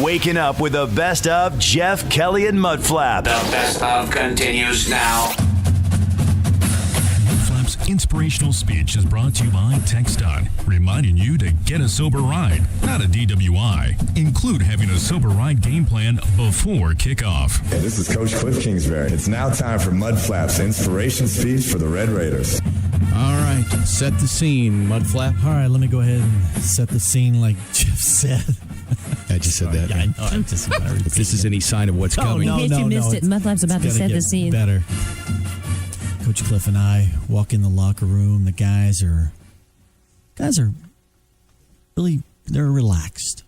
Waking up with the best of Jeff, Kelly, and Mudflap. The best of continues now. Mudflap's inspirational speech is brought to you by TxDOT, reminding you to get a sober ride, not a DWI. Include having a sober ride game plan before kickoff. Hey, this is Coach Cliff Kingsbury. It's now time for Mudflap's inspiration speech for the Red Raiders. All right, set the scene, Mudflap. All right, let me go ahead and set the scene like Jeff said. I just said that. Yeah, I know. I'm just If this is any sign of what's coming. No, In case you missed it, Mudflap's about to set the scene. Better. Coach Cliff and I walk in the locker room. The guys are really, they're relaxed.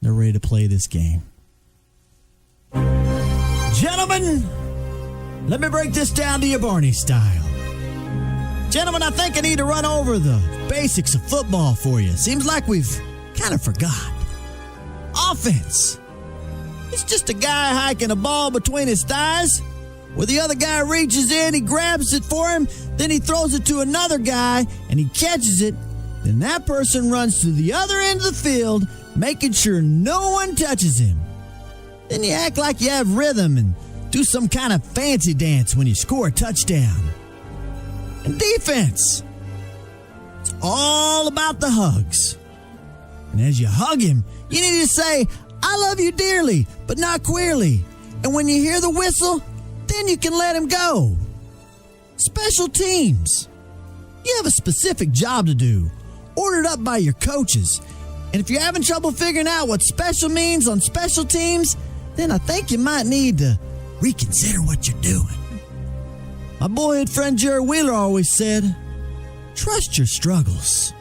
They're ready to play this game. Gentlemen, let me break this down to you Barney style. Gentlemen, I think I need to run over the basics of football for you. Seems like we've kind of forgot. Offense. It's just a guy hiking a ball between his thighs. Where the other guy reaches in, he grabs it for him, then he throws it to another guy, and he catches it. Then that person runs to the other end of the field, making sure no one touches him. Then you act like you have rhythm and do some kind of fancy dance when you score a touchdown. And defense. It's all about the hugs. And as you hug him, you need to say, "I love you dearly, but not queerly." And when you hear the whistle, then you can let him go. Special teams. You have a specific job to do, ordered up by your coaches. And if you're having trouble figuring out what special means on special teams, then I think you might need to reconsider what you're doing. My boyhood friend Jerry Wheeler always said, trust your struggles.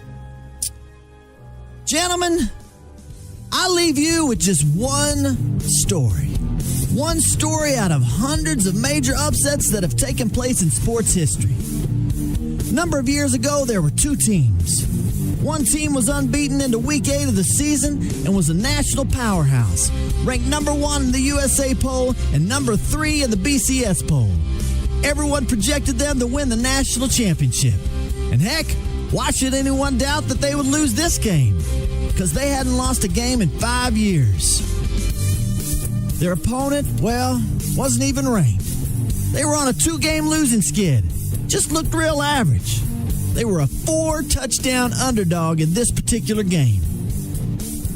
Gentlemen, I leave you with just one story. One story out of hundreds of major upsets that have taken place in sports history. A number of years ago, there were two teams. One team was unbeaten into Week 8 of the season and was a national powerhouse, ranked number 1 in the USA poll and number 3 in the BCS poll. Everyone projected them to win the national championship. And heck, why should anyone doubt that they would lose this game? Because they hadn't lost a game in 5 years. Their opponent, well, wasn't even ranked. They were on a 2-game losing skid. Just looked real average. They were a 4-touchdown underdog in this particular game.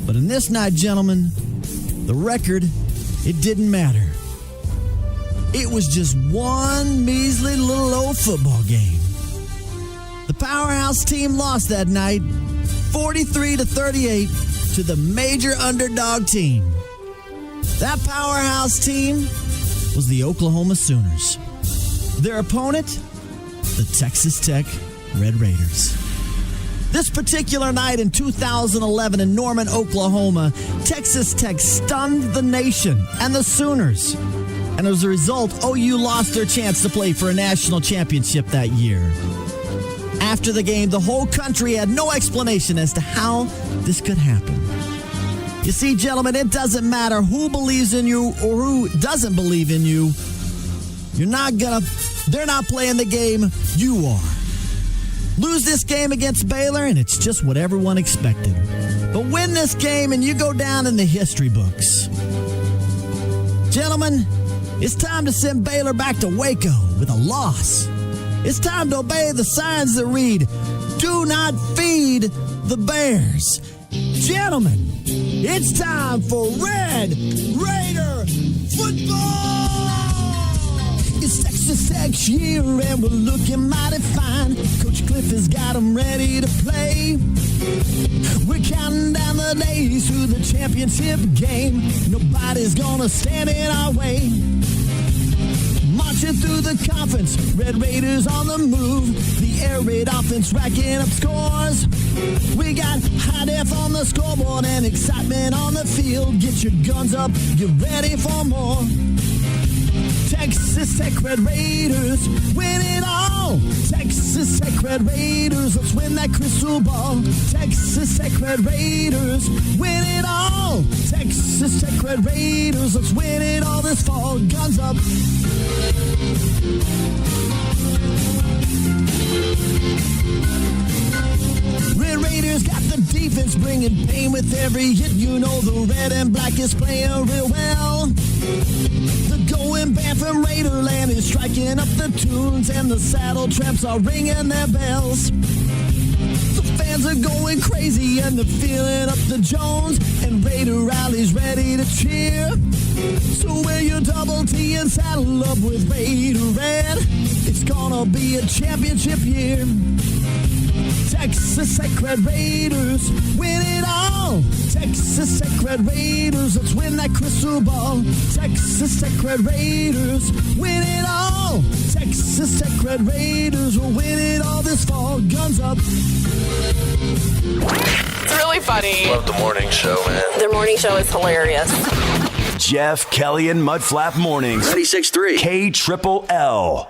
But in this night, gentlemen, the record, it didn't matter. It was just one measly little old football game. The powerhouse team lost that night, 43-38 to the major underdog team. That powerhouse team was the Oklahoma Sooners. Their opponent, the Texas Tech Red Raiders. This particular night in 2011 in Norman, Oklahoma, Texas Tech stunned the nation and the Sooners. And as a result, OU lost their chance to play for a national championship that year. After the game, the whole country had no explanation as to how this could happen. You see, gentlemen, it doesn't matter who believes in you or who doesn't believe in you. They're not playing the game, you are. Lose this game against Baylor, and it's just what everyone expected. But win this game, and you go down in the history books. Gentlemen, it's time to send Baylor back to Waco with a loss. It's time to obey the signs that read, "Do not feed the bears." Gentlemen, it's time for Red Raider football! It's Texas Tech's year and we're looking mighty fine. Coach Cliff has got them ready to play. We're counting down the days to the championship game. Nobody's gonna stand in our way. Marching through the conference, Red Raiders on the move. The air raid offense racking up scores. We got high def on the scoreboard and excitement on the field. Get your guns up, get ready for more. Texas Tech Red Raiders, win it all. Texas Tech Red Raiders, let's win that crystal ball. Texas Tech Red Raiders, win it all. Texas Tech Red Raiders, let's win it all this fall. Guns up. Red Raiders got the defense bringing pain with every hit. You know the red and black is playing real well. The going band from Raiderland is striking up the tunes, and the saddle tramps are ringing their bells. The fans are going crazy and they're feeling up the Jones, and Raider Rally's ready to cheer. So wear your double T and saddle up with Raider Red. It's gonna be a championship year. Texas Tech Red Raiders win it all. Texas Tech Red Raiders, let's win that crystal ball. Texas Tech Red Raiders win it all. Texas Tech Red Raiders will win it all this fall. Guns up. It's really funny. Love the morning show, man. Their morning show is hilarious. Jeff, Kelly, and Mudflap Mornings. 96.3 KLLL.